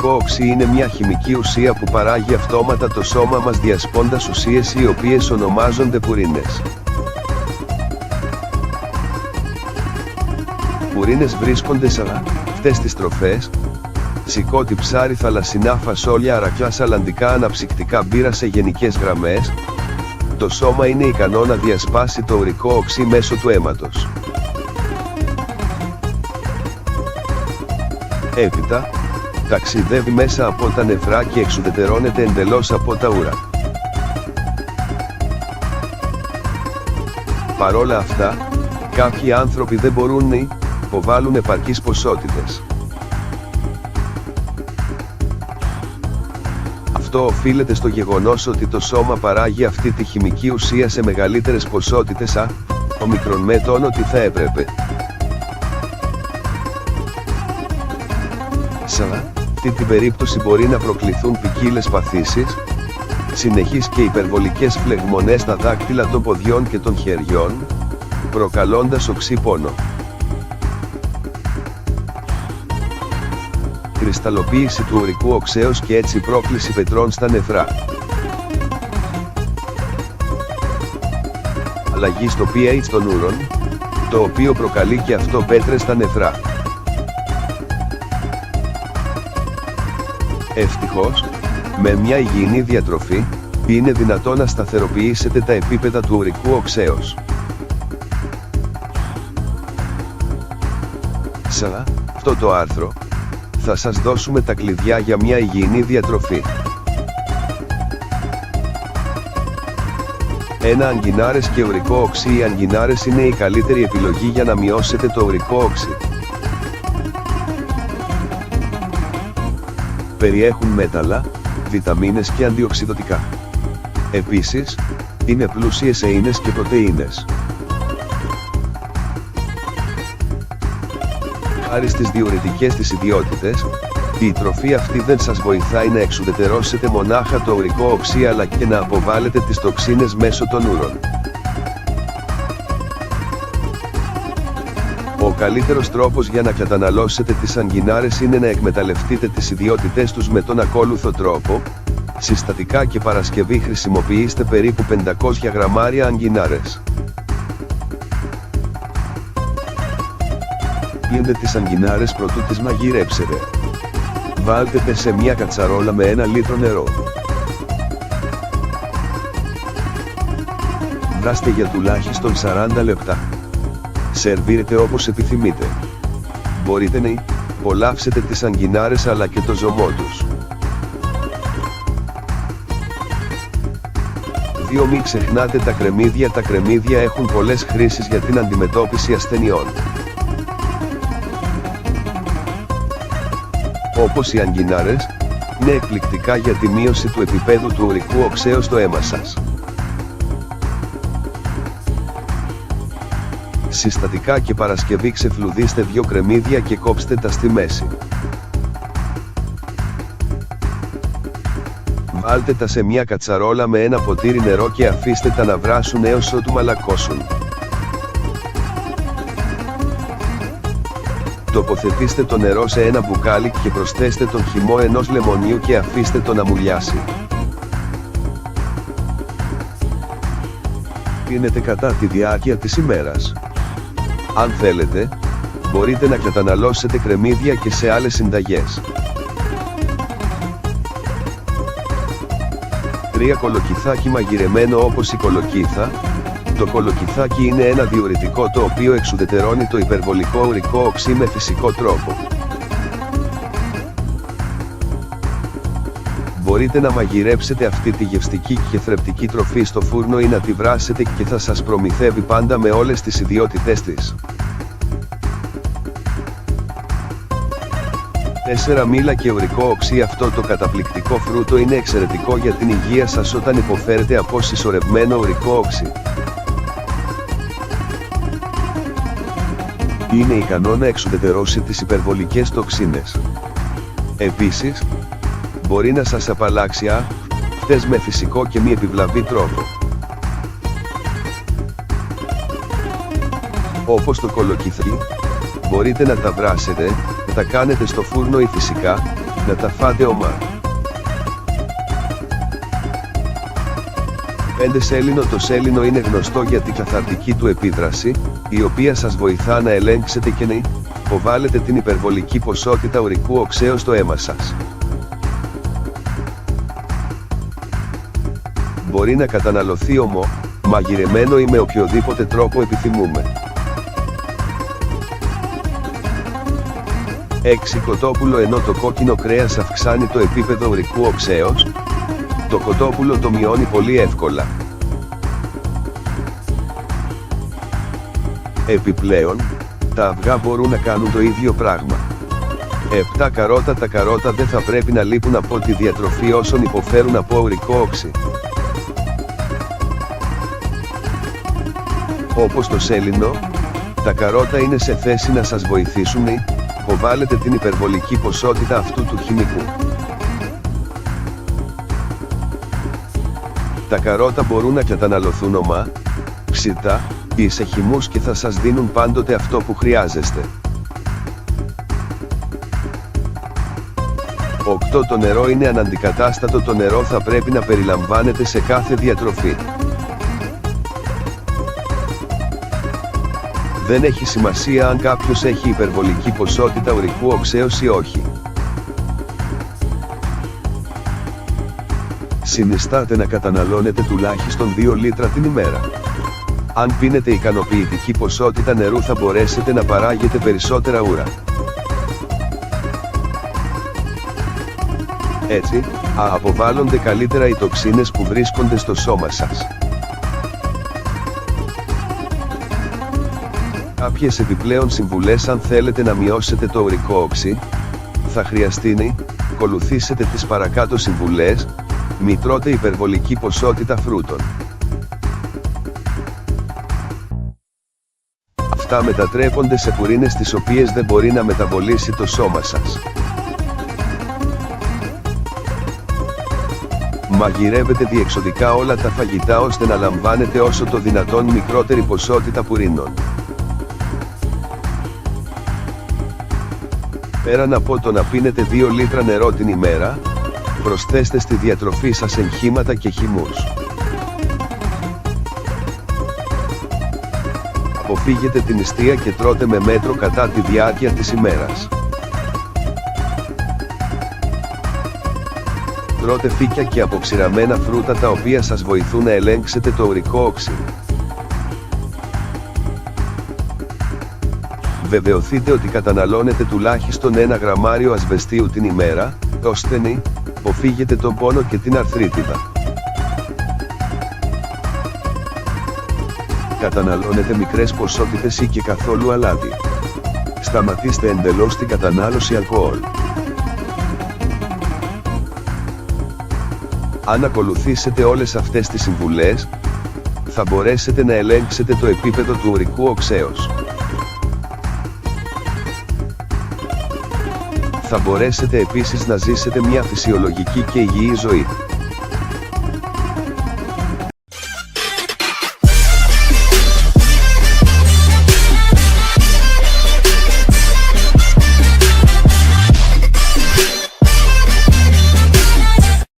ουρικό οξύ είναι μια χημική ουσία που παράγει αυτόματα το σώμα μας διασπώντας ουσίες οι οποίες ονομάζονται πουρίνες. Πουρίνες βρίσκονται σε αυτές τις τροφές: σηκώτη, ψάρι, θαλασσινά φασόλια, αρακιά, σαλαντικά, αναψυκτικά, μπύρα. Σε γενικές γραμμές, το σώμα είναι ικανό να διασπάσει το ουρικό οξύ μέσω του αίματος. Έπειτα, ταξιδεύει μέσα από τα νεφρά και εξουδετερώνεται εντελώς από τα ούρα. Παρόλα αυτά, κάποιοι άνθρωποι δεν μπορούν να υποβάλουν επαρκείς ποσότητες. Αυτό οφείλεται στο γεγονός ότι το σώμα παράγει αυτή τη χημική ουσία σε μεγαλύτερες ποσότητες ομικρον με τον ότι θα έπρεπε. Σε αυτή την περίπτωση μπορεί να προκληθούν ποικίλες παθήσεις, συνεχείς και υπερβολικές φλεγμονές στα δάκτυλα των ποδιών και των χεριών, προκαλώντας οξύ πόνο. Κρυσταλλοποίηση του ουρικού οξέως και έτσι πρόκληση πετρών στα νεφρά. Αλλαγή στο pH των ούρων, το οποίο προκαλεί και αυτό πέτρες στα νεφρά. Ευτυχώς, με μια υγιεινή διατροφή, είναι δυνατό να σταθεροποιήσετε τα επίπεδα του ουρικού οξέως. Σε αυτό το άρθρο, θα σας δώσουμε τα κλειδιά για μια υγιεινή διατροφή. 1. Αγκινάρες και ουρικό οξύ. Οι αγκινάρες είναι η καλύτερη επιλογή για να μειώσετε το ουρικό οξύ. Περιέχουν μέταλλα, βιταμίνες και αντιοξυδοτικά. Επίσης, είναι πλούσιες σε ίνες και πρωτεΐνες. Χάρη στις διουρητικές της ιδιότητες, η τροφή αυτή δεν σας βοηθάει να εξουδετερώσετε μονάχα το ουρικό οξύ αλλά και να αποβάλλετε τις τοξίνες μέσω των ούρων. Ο καλύτερος τρόπος για να καταναλώσετε τις αγκινάρες είναι να εκμεταλλευτείτε τις ιδιότητές τους με τον ακόλουθο τρόπο. Συστατικά και Παρασκευή. Χρησιμοποιήστε περίπου 500 γραμμάρια αγκινάρες. Πλύνετε τις αγκινάρες προτού τις μαγειρέψετε. Βάλτε τες σε μια κατσαρόλα με 1 λίτρο νερό. Βράστε για τουλάχιστον 40 λεπτά. Σερβίρετε όπως επιθυμείτε. Μπορείτε να απολαύσετε τις αγκινάρες αλλά και το ζωμό τους. 2. Μην ξεχνάτε τα κρεμμύδια. Τα κρεμμύδια έχουν πολλές χρήσεις για την αντιμετώπιση ασθενειών, όπως οι αγκινάρες, είναι εκπληκτικά για τη μείωση του επίπεδου του ουρικού οξέως στο αίμα σας. Συστατικά και Παρασκευή. Ξεφλουδίστε 2 κρεμμύδια και κόψτε τα στη μέση. Βάλτε τα σε μια κατσαρόλα με 1 ποτήρι νερό και αφήστε τα να βράσουν έως ότου μαλακώσουν. Τοποθετήστε το νερό σε 1 μπουκάλι και προσθέστε τον χυμό 1 λεμονιού και αφήστε το να μουλιάσει. Πίνετε κατά τη διάρκεια της ημέρας. Αν θέλετε, μπορείτε να καταναλώσετε κρεμμύδια και σε άλλες συνταγές. 3. Κολοκυθάκι μαγειρεμένο. Όπως η κολοκύθα, το κολοκυθάκι είναι ένα διουρητικό το οποίο εξουδετερώνει το υπερβολικό ουρικό οξύ με φυσικό τρόπο. Μπορείτε να μαγειρέψετε αυτή τη γευστική και θρεπτική τροφή στο φούρνο ή να τη βράσετε και θα σας προμηθεύει πάντα με όλες τις ιδιότητές της. 4. Μήλα και ουρικό οξύ. Αυτό το καταπληκτικό φρούτο είναι εξαιρετικό για την υγεία σας όταν υποφέρετε από συσσωρευμένο ουρικό οξύ. Είναι ικανό να εξουδετερώσει τις υπερβολικές τοξίνες. Επίσης, μπορεί να σας απαλλάξει αυτές με φυσικό και μη επιβλαβή τρόπο. Όπως το κολοκυθάκι, μπορείτε να τα βράσετε, να τα κάνετε στο φούρνο ή φυσικά, Να τα φάτε ομά. 5 σέλινο. Το σέλινο είναι γνωστό για την καθαρτική του επίδραση, η οποία σας βοηθά να ελέγξετε και να υποβάλλετε την υπερβολική ποσότητα ουρικού οξέως στο αίμα σας. Μπορεί να καταναλωθεί ομό, μαγειρεμένο ή με οποιοδήποτε τρόπο επιθυμούμε. 6 κοτόπουλο. Ενώ το κόκκινο κρέας αυξάνει το επίπεδο ουρικού οξέως, το κοτόπουλο το μειώνει πολύ εύκολα. Επιπλέον, τα αυγά μπορούν να κάνουν το ίδιο πράγμα. 7 καρότα. Τα καρότα δεν θα πρέπει να λείπουν από τη διατροφή όσων υποφέρουν από ουρικό όξη. Όπως το σέλινο, τα καρότα είναι σε θέση να σας βοηθήσουν να υποβάλλετε την υπερβολική ποσότητα αυτού του χημικού. Τα καρότα μπορούν να καταναλωθούν ομά, ψητά ή σε χυμούς και θα σας δίνουν πάντοτε αυτό που χρειάζεστε. 8. Το νερό είναι αναντικατάστατο. Το νερό θα πρέπει να περιλαμβάνεται σε κάθε διατροφή. Δεν έχει σημασία αν κάποιος έχει υπερβολική ποσότητα ουρικού οξέως ή όχι. Συνιστάται να καταναλώνετε τουλάχιστον 2 λίτρα την ημέρα. Αν πίνετε ικανοποιητική ποσότητα νερού θα μπορέσετε να παράγετε περισσότερα ούρα. Έτσι, αποβάλλονται καλύτερα οι τοξίνες που βρίσκονται στο σώμα σας. Κάποιες επιπλέον συμβουλές: αν θέλετε να μειώσετε το ουρικό όξι, θα χρειαστεί να ακολουθήσετε τις παρακάτω συμβουλές. Μη τρώτε υπερβολική ποσότητα φρούτων. Αυτά μετατρέπονται σε πουρίνες τις οποίες δεν μπορεί να μεταβολήσει το σώμα σας. Μαγειρεύετε διεξοδικά όλα τα φαγητά ώστε να λαμβάνετε όσο το δυνατόν μικρότερη ποσότητα πουρίνων. Πέραν από το να πίνετε 2 λίτρα νερό την ημέρα, προσθέστε στη διατροφή σας ενχύματα και χυμούς. Αποφύγετε την νηστεία και τρώτε με μέτρο κατά τη διάρκεια της ημέρας. Τρώτε φύκια και αποξηραμένα φρούτα τα οποία σας βοηθούν να ελέγξετε το ουρικό όξι. Βεβαιωθείτε ότι καταναλώνετε τουλάχιστον 1 γραμμάριο ασβεστίου την ημέρα, ώστε να αποφύγετε τον πόνο και την αρθρίτιδα. Καταναλώνετε μικρές ποσότητες ή και καθόλου αλάτι. Σταματήστε εντελώς την κατανάλωση αλκοόλ. Αν ακολουθήσετε όλες αυτές τις συμβουλές, θα μπορέσετε να ελέγξετε το επίπεδο του ουρικού οξέως. Θα μπορέσετε επίσης να ζήσετε μια φυσιολογική και υγιή ζωή.